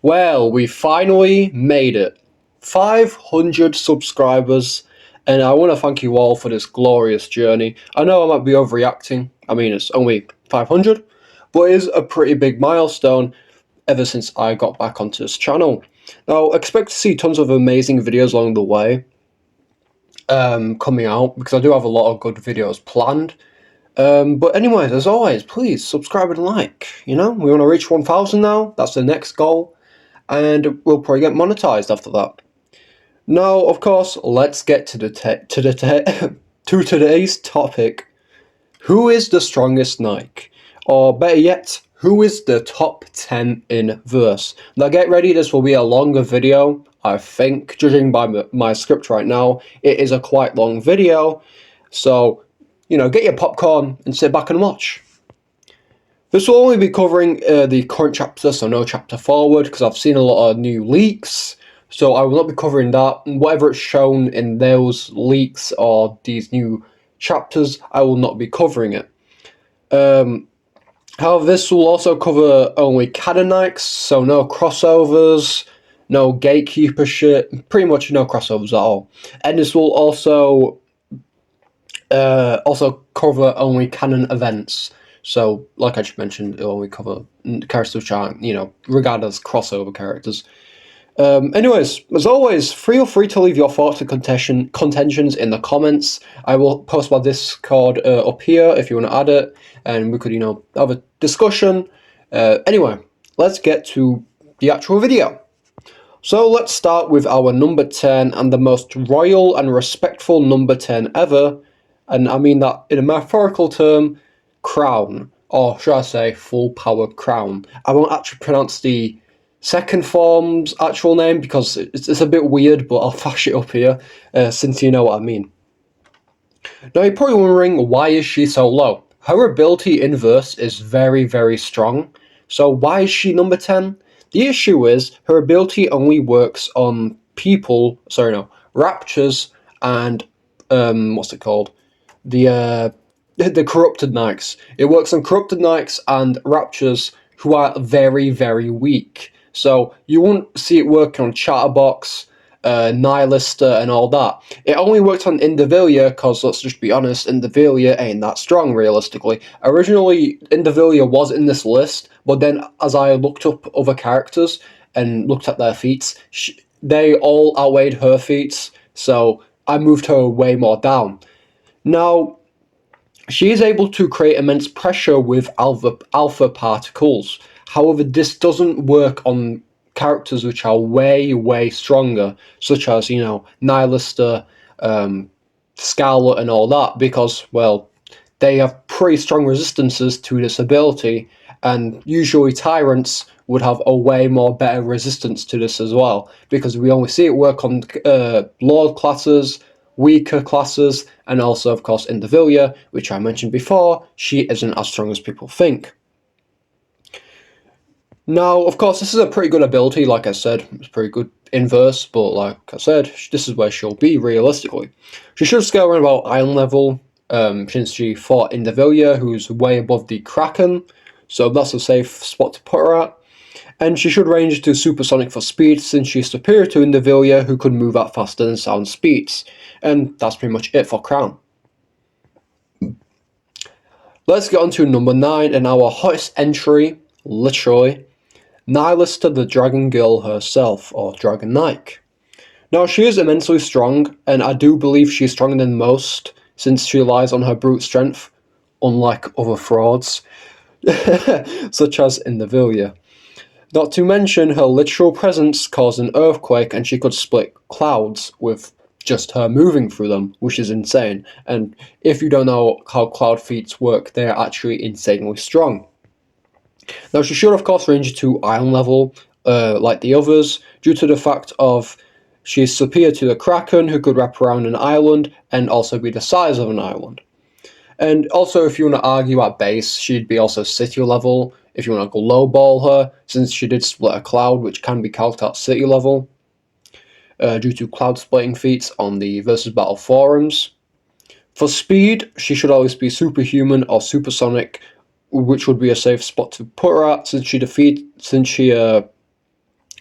Well, we finally made it. 500 subscribers, and I want to thank you all for this glorious journey. I know I might be overreacting. I mean, it's only 500, but it is a pretty big milestone ever since I got back onto this channel. Now, expect to see tons of amazing videos along the way coming out, because I do have a lot of good videos planned. But anyways, as always, please subscribe and like. We want to reach 1,000 now. That's the next goal, and we'll probably get monetized after that. Now, of course, let's get to to today's topic. Who is the strongest Nikke? Or better yet, who is the top 10 in verse? Now get ready, this will be a longer video. I think, judging by my script right now, it is a quite long video. So, get your popcorn and sit back and watch. This will only be covering the current chapter, so no chapter forward, because I've seen a lot of new leaks. So I will not be covering that. Whatever it's shown in those leaks or these new chapters, I will not be covering it. However, this will also cover only canon Nikkes, so no crossovers, no gatekeeper shit, pretty much no crossovers at all. And this will also cover only canon events. So, like I just mentioned, it'll only cover characters which aren't, regarded as crossover characters. Anyways, as always, feel free to leave your thoughts and contentions in the comments. I will post my Discord up here if you want to add it, and we could, have a discussion. Anyway, let's get to the actual video. So let's start with our number 10, and the most royal and respectful number 10 ever, and I mean that in a metaphorical term, crown, or should I say full-powered crown. I won't actually pronounce the second form's actual name because it's a bit weird, but I'll flash it up here since you know what I mean. Now you're probably wondering, why is she so low? Her ability in verse is very, very strong, so why is she number 10? The issue is her ability only works on raptures and what's it called? The corrupted Nikkes. It works on corrupted Nikkes and raptures who are very, very weak. So you won't see it work on Chatterbox, Nihilista, and all that. It only worked on Indivilia because, let's just be honest, Indivilia ain't that strong, realistically. Originally, Indivilia was in this list, but then as I looked up other characters and looked at their feats, they all outweighed her feats, so I moved her way more down. Now, she is able to create immense pressure with alpha particles. However, this doesn't work on characters which are way, way stronger, such as, Nihilista, Scarlet, and all that, because, well, they have pretty strong resistances to this ability, and usually Tyrants would have a way more better resistance to this as well, because we only see it work on Lord classes, weaker classes, and also, of course, Indivilia, which I mentioned before, she isn't as strong as people think. Now, of course, this is a pretty good ability, like I said, it's pretty good inverse, but like I said, this is where she'll be, realistically. She should scale around about Iron level, since she fought Indivilia, who's way above the Kraken, so that's a safe spot to put her at. And she should range to Supersonic for speed, since she's superior to Indivilia, who could move at faster than sound speeds. And that's pretty much it for Crown. Let's get on to number 9, and our hottest entry, literally, Nihilista, the Dragon Girl herself, or Dragon Nikke. Now, she is immensely strong, and I do believe she's stronger than most, since she relies on her brute strength, unlike other frauds, such as Indivilia. Not to mention, her literal presence caused an earthquake, and she could split clouds with just her moving through them, which is insane. And if you don't know how cloud feats work, they're actually insanely strong. Now, she should, of course, range to Iron level, like the others, due to the fact of she's superior to the Kraken, who could wrap around an island and also be the size of an island. And also, if you want to argue at base, she'd be also city level, if you want to go lowball her, since she did split a cloud, which can be calced at city level, due to cloud splitting feats on the Versus Battle forums. For speed, she should always be superhuman or supersonic, which would be a safe spot to put her at, since she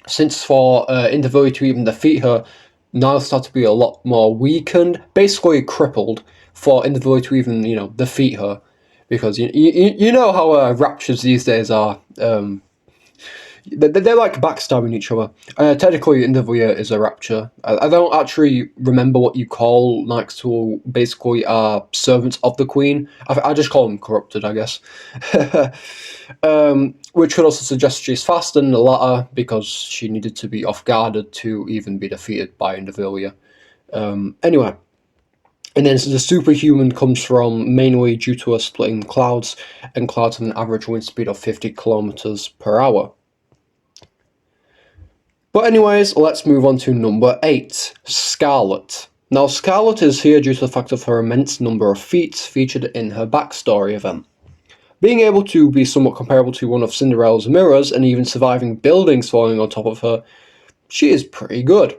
since for Individually to even defeat her, Niall start to be a lot more weakened, basically crippled, for Individually to even, defeat her. Because you know how Raptures these days are. They're like backstabbing each other. Technically, Individual is a Rapture. I don't actually remember what you call Knights who basically are servants of the Queen. I just call them corrupted, I guess. Which could also suggest she's faster than the latter because she needed to be off-guarded to even be defeated by Individual. Anyway. And then the superhuman comes from mainly due to her splitting clouds, and clouds have an average wind speed of 50 kilometers per hour. But anyways, let's move on to number 8, Scarlet. Now, Scarlet is here due to the fact of her immense number of feats featured in her backstory event. Being able to be somewhat comparable to one of Cinderella's mirrors and even surviving buildings falling on top of her, she is pretty good.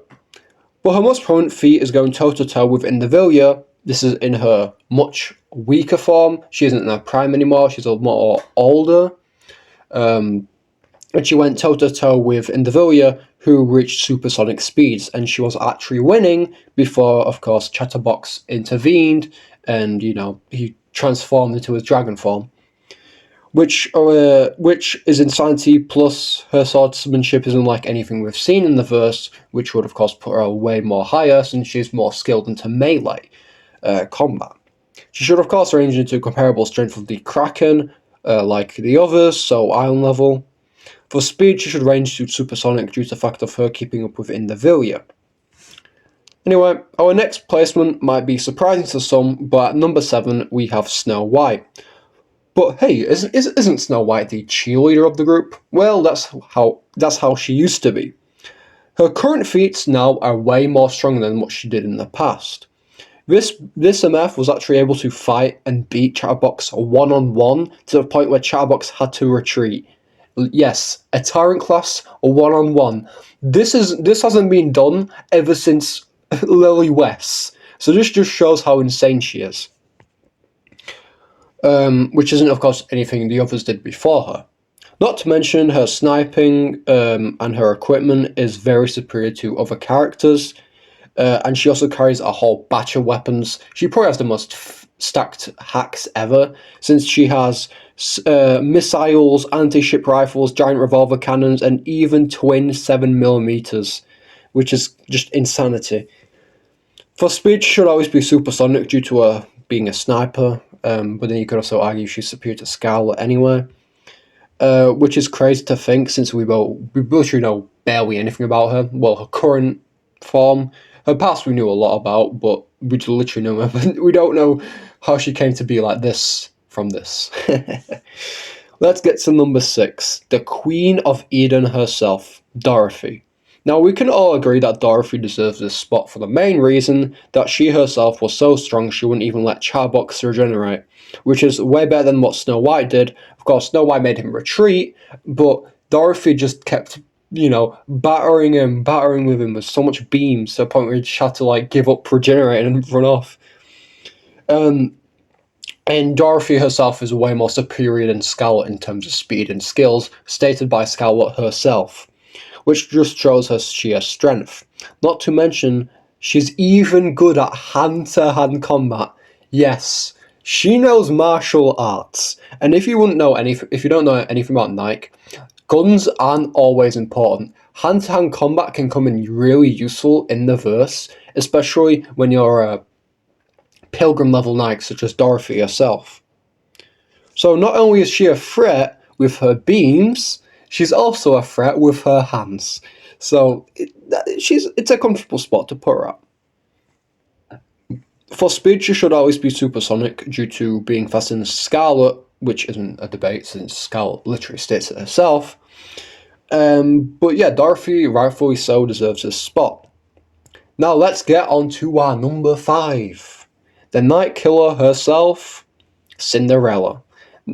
But her most prominent feat is going toe-to-toe with Individual. This is in her much weaker form. She isn't in her prime anymore, she's a lot more older. And she went toe-to-toe with Individual, who reached supersonic speeds, and she was actually winning before, of course, Chatterbox intervened, and, he transformed into his dragon form. Which is insanity, plus her swordsmanship is unlike anything we've seen in the verse, which would, of course, put her way more higher, since she's more skilled into melee combat. She should, of course, range into comparable strength of the Kraken, like the others, so Iron level. For speed, she should range to supersonic due to the fact of her keeping up with Individual. Anyway, our next placement might be surprising to some, but at number 7 we have Snow White. But hey, isn't Snow White the cheerleader of the group? Well, that's how she used to be. Her current feats now are way more strong than what she did in the past. This MF was actually able to fight and beat Chatterbox one-on-one to the point where Chatterbox had to retreat. Yes, a Tyrant class, a one-on-one. This hasn't been done ever since Lily West. So this just shows how insane she is. Which isn't, of course, anything the others did before her. Not to mention her sniping and her equipment is very superior to other characters, and she also carries a whole batch of weapons. She probably has the most stacked hacks ever, since she has missiles, anti-ship rifles, giant revolver cannons, and even twin 7mm, which is just insanity. For speed, she should always be supersonic due to her being a sniper, but then you could also argue she's superior to Scarlet anyway, which is crazy to think since we literally know barely anything about her. Well, her current form, her past we knew a lot about, but we just literally know her. We don't know how she came to be like this from this. Let's get to number 6, the Queen of Eden herself, Dorothy. Now, we can all agree that Dorothy deserves this spot for the main reason that she herself was so strong she wouldn't even let Chatterbox regenerate, which is way better than what Snow White did. Of course, Snow White made him retreat, but Dorothy just kept, battering with him with so much beams to the point where he just had to, give up regenerating and run off. And Dorothy herself is way more superior than Scarlet in terms of speed and skills, stated by Scarlet herself, which just shows her sheer strength. Not to mention, she's even good at hand-to-hand combat. Yes, she knows martial arts. And if you don't know anything about Nikke, guns aren't always important. Hand-to-hand combat can come in really useful in the verse, especially when you're a Pilgrim level Nikke such as Dorothy herself. So not only is she a threat with her beams, she's also a threat with her hands. So it's a comfortable spot to put her at. For speed, she should always be supersonic due to being faster than Scarlet, which isn't a debate since Scarlet literally states it herself. But yeah, Dorothy, rightfully so, deserves this spot. Now let's get on to our number 5. The Night Killer herself, Cinderella.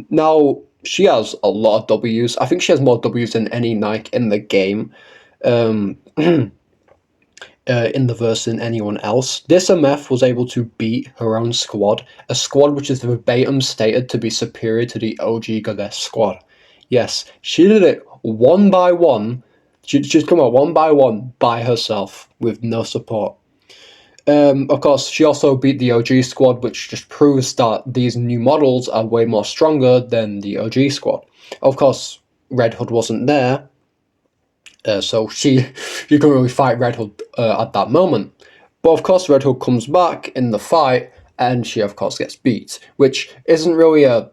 Now, she has a lot of W's. I think she has more W's than any Nikke in the game, in the verse than anyone else. This MF was able to beat her own squad, a squad which is verbatim stated to be superior to the OG Goddess squad. Yes, she did it one by one She's come out one by one by herself with no support. Of course, she also beat the OG squad, which just proves that these new models are way more stronger than the OG squad. Of course, Red Hood wasn't there, so she couldn't really fight Red Hood at that moment. But of course, Red Hood comes back in the fight, and she of course gets beat, which isn't really a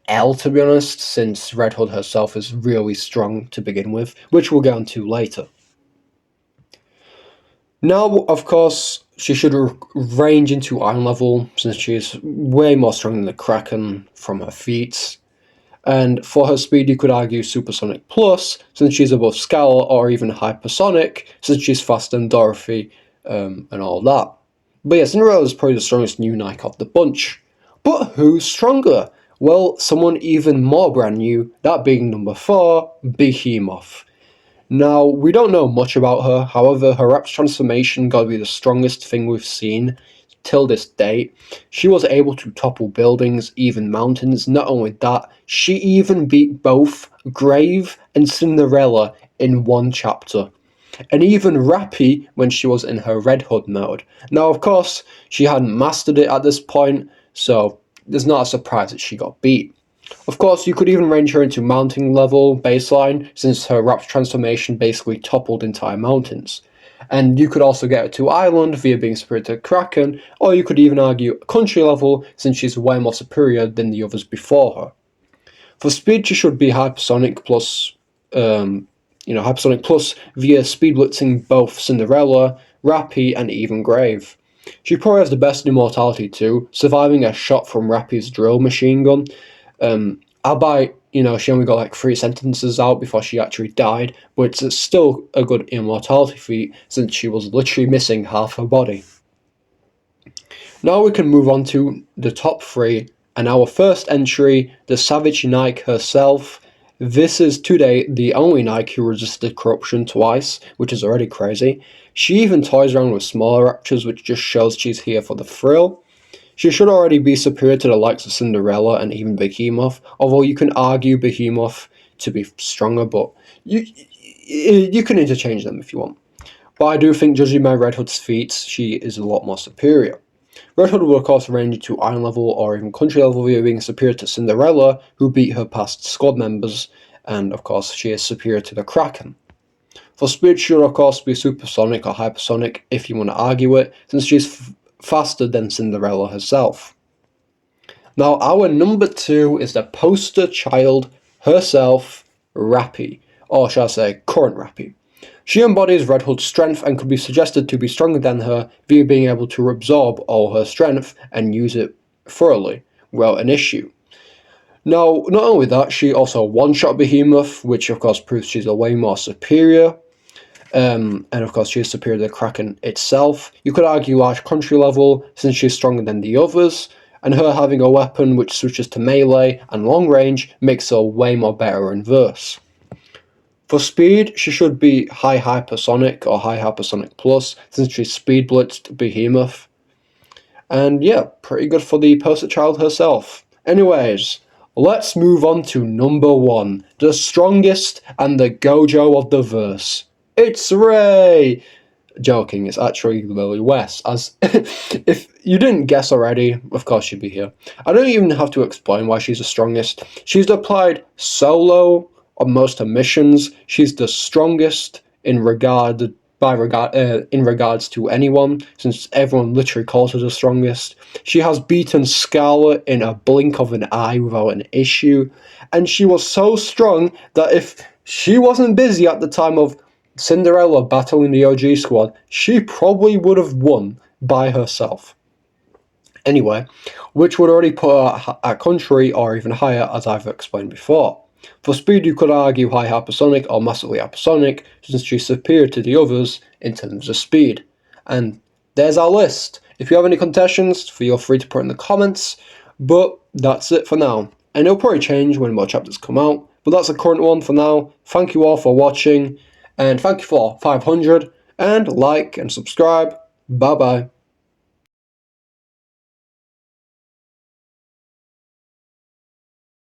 L, to be honest, since Red Hood herself is really strong to begin with, which we'll get onto later. Now, of course, she should range into Iron level, since she's way more strong than the Kraken from her feats. And for her speed, you could argue Supersonic Plus, since she's above Scowl, or even Hypersonic, since she's faster than Dorothy, and all that. But yeah, Cinderella is probably the strongest new Nikke of the bunch. But who's stronger? Well, someone even more brand new, that being number 4, Behemoth. Now, we don't know much about her, however, her Rap's transformation gotta be the strongest thing we've seen till this date. She was able to topple buildings, even mountains. Not only that, she even beat both Grave and Cinderella in one chapter. And even Rappy when she was in her Red Hood mode. Now, of course, she hadn't mastered it at this point, so there's not a surprise that she got beat. Of course, you could even range her into mountain level baseline, since her Rap's transformation basically toppled entire mountains. And you could also get her to island via being superior to Kraken, or you could even argue country level, since she's way more superior than the others before her. For speed, she should be Hypersonic plus, Hypersonic plus via speed blitzing both Cinderella, Rappy, and even Grave. She probably has the best immortality too, surviving a shot from Rappy's drill machine gun. Albeit, she only got like 3 sentences out before she actually died, but it's still a good immortality feat since she was literally missing half her body. Now we can move on to the top 3, and our first entry, the Savage Nikke herself. This is today the only Nikke who resisted corruption twice, which is already crazy. She even toys around with smaller raptors, which just shows she's here for the thrill. She should already be superior to the likes of Cinderella and even Behemoth, although you can argue Behemoth to be stronger, but you can interchange them if you want. But I do think, judging by Red Hood's feats, she is a lot more superior. Red Hood will of course range to Iron level or even Country level via being superior to Cinderella, who beat her past squad members, and of course she is superior to the Kraken. For speed, she should of course be Supersonic or Hypersonic if you want to argue it, since she's faster than Cinderella herself. Now, our number 2 is the poster child herself, Rappy, or shall I say, current Rappy. She embodies Red Hood's strength and could be suggested to be stronger than her via being able to absorb all her strength and use it thoroughly, without an issue. Now, not only that, she also one-shot Behemoth, which of course proves she's a way more superior. And of course, she is superior to the Kraken itself. You could argue large country level, since she's stronger than the others, and her having a weapon which switches to melee and long range makes her way more better in verse. For speed, she should be high hypersonic or high hypersonic plus, since she's speed blitzed Behemoth. And yeah, pretty good for the poster child herself. Anyways, let's move on to number 1, the strongest and the Gojo of the verse. It's Ray! Joking, it's actually Lily West, as if you didn't guess already, of course she'd be here. I don't even have to explain why she's the strongest. She's applied solo on most her missions. She's the strongest in regards to anyone, since everyone literally calls her the strongest. She has beaten Scarlet in a blink of an eye without an issue, and she was so strong that if she wasn't busy at the time of Cinderella battling the OG squad, she probably would have won by herself. Anyway, which would already put her at country or even higher, as I've explained before. For speed, you could argue high hypersonic or massively hypersonic, since she's superior to the others in terms of speed. And there's our list. If you have any contestations, feel free to put in the comments, but that's it for now. And it'll probably change when more chapters come out, but that's the current one for now. Thank you all for watching, and thank you for 500, and like and subscribe. Bye bye.